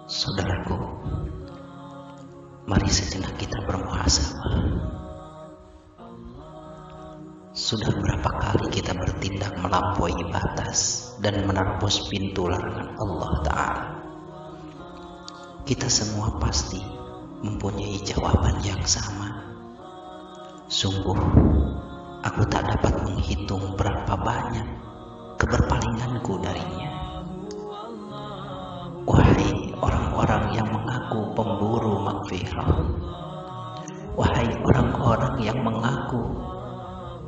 Saudaraku, mari sejenak kita bermuhasabah. Sudah berapa kali kita bertindak melampaui batas dan menerobos pintu larangan Allah Ta'ala? Kita semua pasti mempunyai jawaban yang sama. Sungguh, aku tak dapat menghitung berapa banyak keberpalinganku darinya. Wahai orang-orang yang mengaku pemburu maghfirah, wahai orang-orang yang mengaku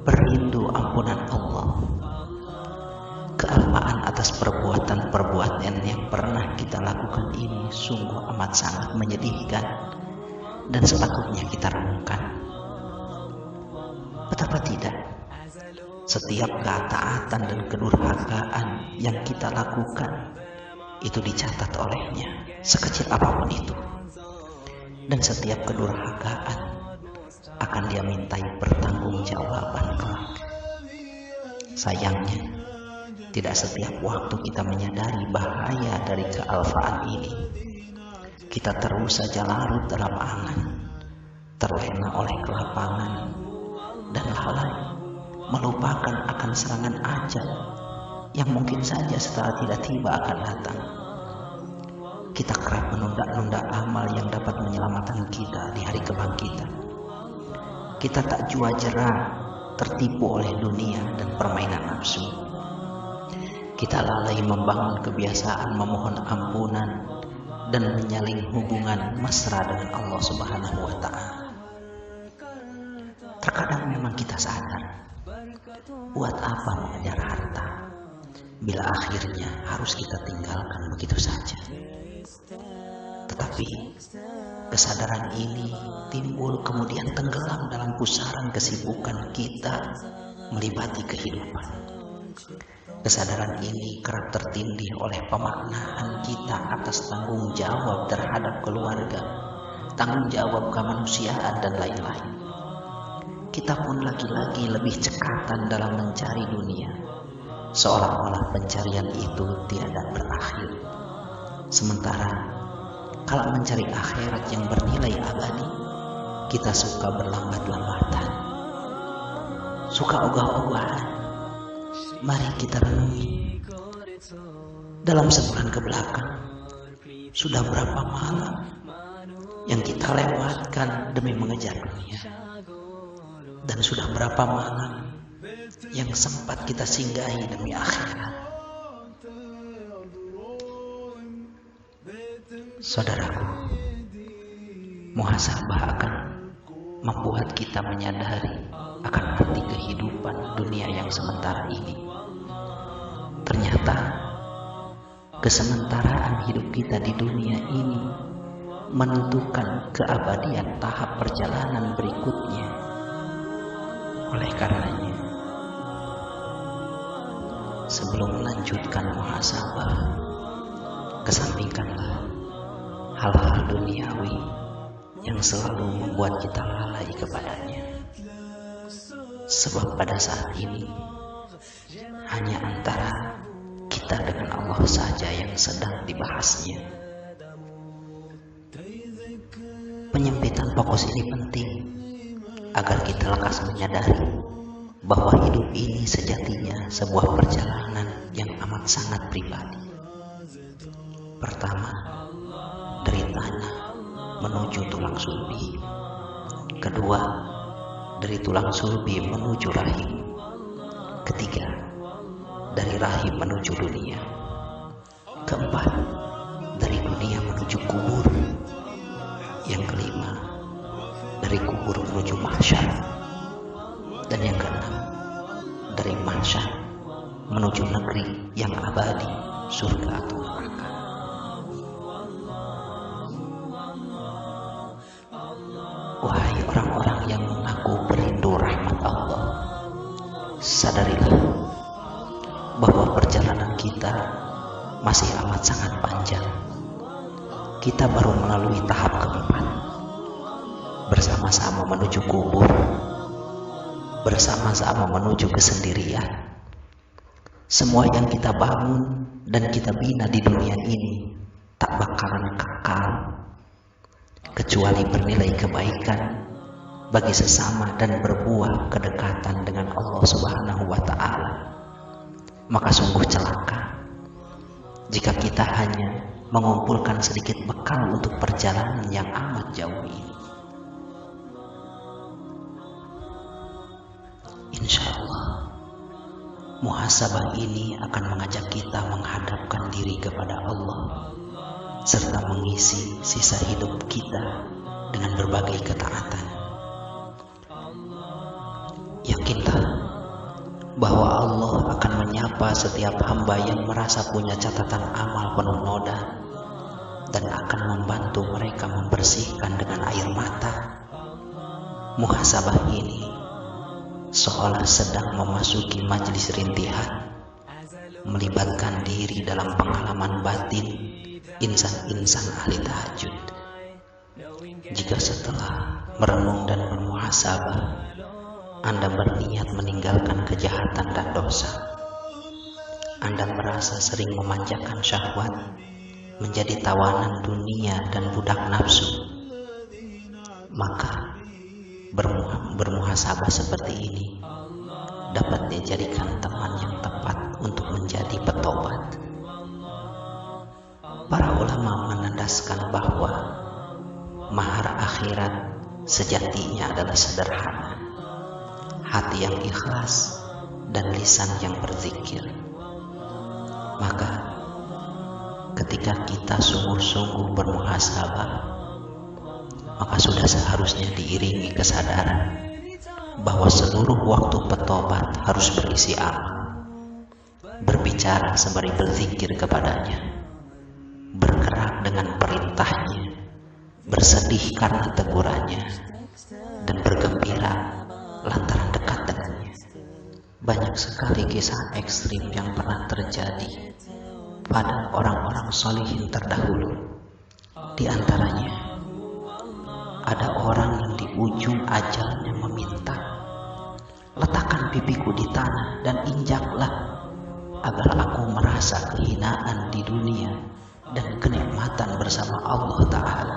perindu ampunan Allah, kealpaan atas perbuatan-perbuatan yang pernah kita lakukan ini sungguh amat sangat menyedihkan dan sepatutnya kita renungkan. Betapa tidak, setiap ketaatan dan kedurhakaan yang kita lakukan itu dicatat olehnya, sekecil apapun itu. Dan setiap kedurhakaan akan dia mintai pertanggungjawaban kelak. Sayangnya, tidak setiap waktu kita menyadari bahaya dari kealfaan ini. Kita terus saja larut dalam angan, terlena oleh kelapangan dan lalai, melupakan akan serangan ajal yang mungkin saja setelah tidak tiba akan datang. Kita kerap menunda-nunda amal yang dapat menyelamatkan kita di hari kebangkitan. Kita tak jua jerah tertipu oleh dunia dan permainan nafsu. Kita lalai membangun kebiasaan memohon ampunan dan menyalin hubungan mesra dengan Allah Subhanahu wa Ta'ala. Terkadang memang kita sadar, buat apa mengejar harta bila akhirnya harus kita tinggalkan begitu saja. Tetapi kesadaran ini timbul kemudian tenggelam dalam pusaran kesibukan kita melibati kehidupan. Kesadaran ini kerap tertindih oleh pemaknaan kita atas tanggung jawab terhadap keluarga, tanggung jawab kemanusiaan dan lain-lain. Kita pun lagi-lagi lebih cekatan dalam mencari dunia, seolah-olah pencarian itu tiada berakhir. Sementara kalau mencari akhirat yang bernilai abadi, kita suka berlambat-lambatan, suka ogah-ogahan. Mari kita renungi, dalam sebulan kebelakang sudah berapa malam yang kita lewatkan demi mengejar dunia, dan sudah berapa malam yang sempat kita singgahi demi akhirat. Saudaraku, muhasabah akan membuat kita menyadari akan arti kehidupan dunia yang sementara ini. Ternyata kesementaraan hidup kita di dunia ini menentukan keabadian tahap perjalanan berikutnya. Oleh karenanya, sebelum melanjutkan muhasabah, kesampingkanlah hal-hal duniawi yang selalu membuat kita lalai kepadanya. Sebab pada saat ini hanya antara kita dengan Allah saja yang sedang dibahasnya. Penyempitan fokus ini penting agar kita lekas menyadari bahwa hidup ini sejatinya sebuah perjalanan yang amat sangat pribadi. Pertama, dari tanah menuju tulang sulbi. Kedua, dari tulang sulbi menuju rahim. Ketiga, dari rahim menuju dunia. Keempat, dari dunia menuju kubur. Yang kelima, dari kubur menuju mahsyar. Dan yang keenam, dari mahsyar menuju negeri yang abadi, surga atau neraka. Wahai orang-orang yang mengaku perindu rahmat Allah, sadarilah bahwa perjalanan kita masih amat sangat panjang. Kita baru melalui tahap keempat, bersama-sama menuju kubur, bersama-sama menuju kesendirian. Semua yang kita bangun dan kita bina di dunia ini tak bakalan kekal. kecuali bernilai kebaikan bagi sesama dan berbuah kedekatan dengan Allah Subhanahu wa Ta'ala, maka sungguh celaka jika kita hanya mengumpulkan sedikit bekal untuk perjalanan yang amat jauh ini. Insya Allah, muhasabah ini akan mengajak kita menghadapkan diri kepada Allah serta mengisi sisa hidup kita dengan berbagai ketaatan. Yakinlah bahwa Allah akan menyapa setiap hamba yang merasa punya catatan amal penuh noda dan akan membantu mereka membersihkan dengan air mata. Muhasabah ini seolah sedang memasuki majelis rintihan, melibatkan diri dalam pengalaman batin insan-insan ahli tahajud. Jika setelah merenung dan bermuhasabah Anda berniat meninggalkan kejahatan dan dosa, Anda merasa sering memanjakan syahwat, menjadi tawanan dunia dan budak nafsu, maka bermuhasabah seperti ini dapat dijadikan teman yang tepat untuk menjadi petobat. Para ulama menandaskan bahwa mahar akhirat sejatinya adalah sederhana, hati yang ikhlas dan lisan yang berzikir. Maka ketika kita sungguh-sungguh bermuhasabah, maka sudah seharusnya diiringi kesadaran bahwa seluruh waktu petobat harus berisi amal, berbicara sembari berzikir kepadanya, bergerak dengan perintahnya, bersedih karena tegurannya, dan bergembira lantaran dekat dengannya. Banyak sekali kisah ekstrim yang pernah terjadi pada orang-orang solihin terdahulu. Di antaranya, ada orang yang di ujung ajalnya meminta, letakkan pipiku di tanah dan injaklah agar aku merasa kehinaan di dunia dan kenikmatan bersama Allah Ta'ala.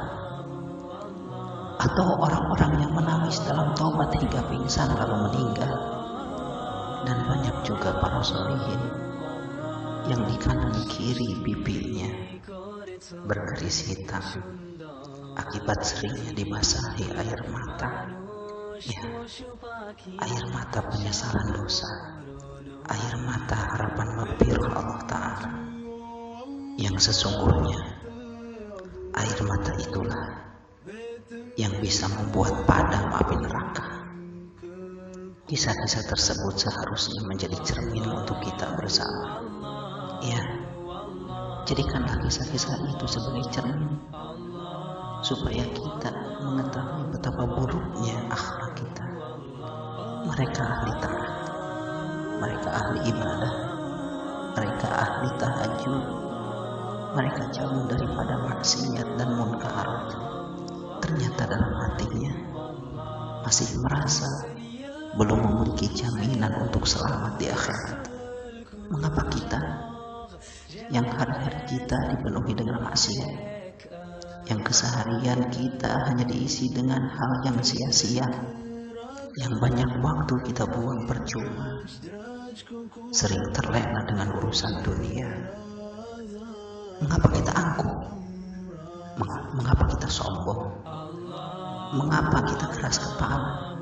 Atau orang-orang yang menangis dalam taubat hingga pingsan lalu meninggal. Dan banyak juga para sholihin yang di kanan kiri pipinya berkeris hitam akibat seringnya dibasahi air mata. Ya, air mata penyesalan dosa, air mata harapan maghfirah Allah Ta'ala. Yang sesungguhnya air mata itulah yang bisa membuat padam api neraka. Kisah-kisah tersebut seharusnya menjadi cermin untuk kita bersama. Ya, jadikanlah kisah-kisah itu sebagai cermin supaya kita mengetahui betapa buruknya akhlak kita. Mereka ahli taat, mereka ahli ibadah, mereka ahli tahajud, mereka jauh daripada maksiat dan munkarat. Ternyata dalam hatinya masih merasa belum memiliki jaminan untuk selamat di akhirat. Mengapa kita yang hari-hari kita dipenuhi dengan maksiat, yang keseharian kita hanya diisi dengan hal yang sia-sia, yang banyak waktu kita buang percuma, sering terlena dengan urusan dunia? Mengapa kita angkuh? Mengapa kita sombong? Mengapa kita keras kepala?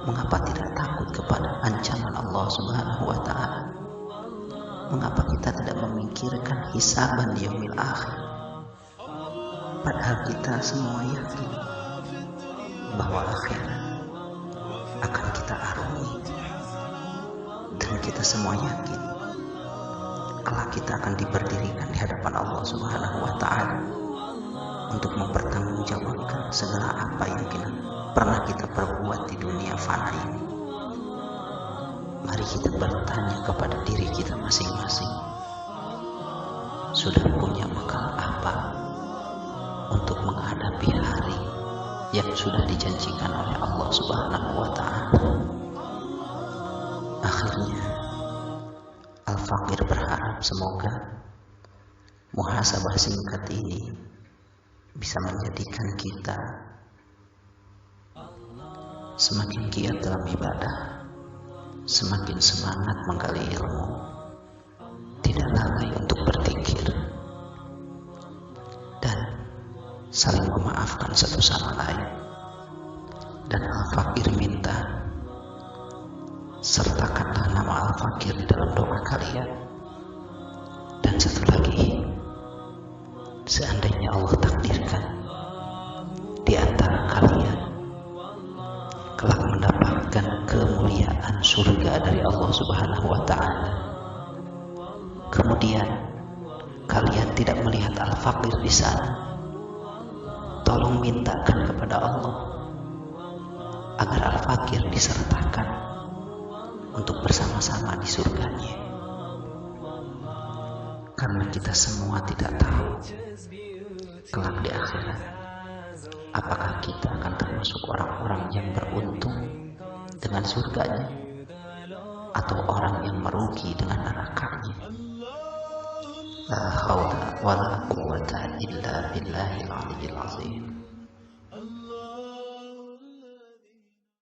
Mengapa tidak takut kepada ancaman Allah Subhanahu wa Ta'ala? Mengapa kita tidak memikirkan hisaban di yaumil akhir? Padahal kita semua yakin bahwa akhirat akan kita arungi, dan kita semua yakin kelak kita akan diberdirikan di hadapan Allah Subhanahu wa Ta'ala untuk mempertanggungjawabkan segala apa yang pernah kita perbuat di dunia fana ini. Mari kita bertanya kepada diri kita masing-masing, sudah punya bekal apa untuk menghadapi hari yang sudah dijanjikan oleh Allah Subhanahu wa Ta'ala? Akhirnya Al-Faqir berharap semoga muhasabah singkat ini bisa menjadikan kita semakin giat dalam ibadah, semakin semangat menggali ilmu, tidak lalai untuk berzikir, dan saling memaafkan satu sama lain. Dan Al-Fakir minta, sertakanlah nama Al-Fakir di dalam doa kalian. Dan satu lagi, seandainya Allah takdirkan di antara kalian kelak mendapatkan kemuliaan surga dari Allah Subhanahu wa Ta'ala, kemudian kalian tidak melihat Al-Fakir di sana, tolong mintakan kepada Allah agar Al-Fakir disertakan untuk bersama-sama di surganya. Karena kita semua tidak tahu kelak di akhirat apakah kita akan termasuk orang-orang yang beruntung dengan surganya atau orang yang merugi dengan nerakanya. La haula wala quwwata illa billahil aliyyil azim.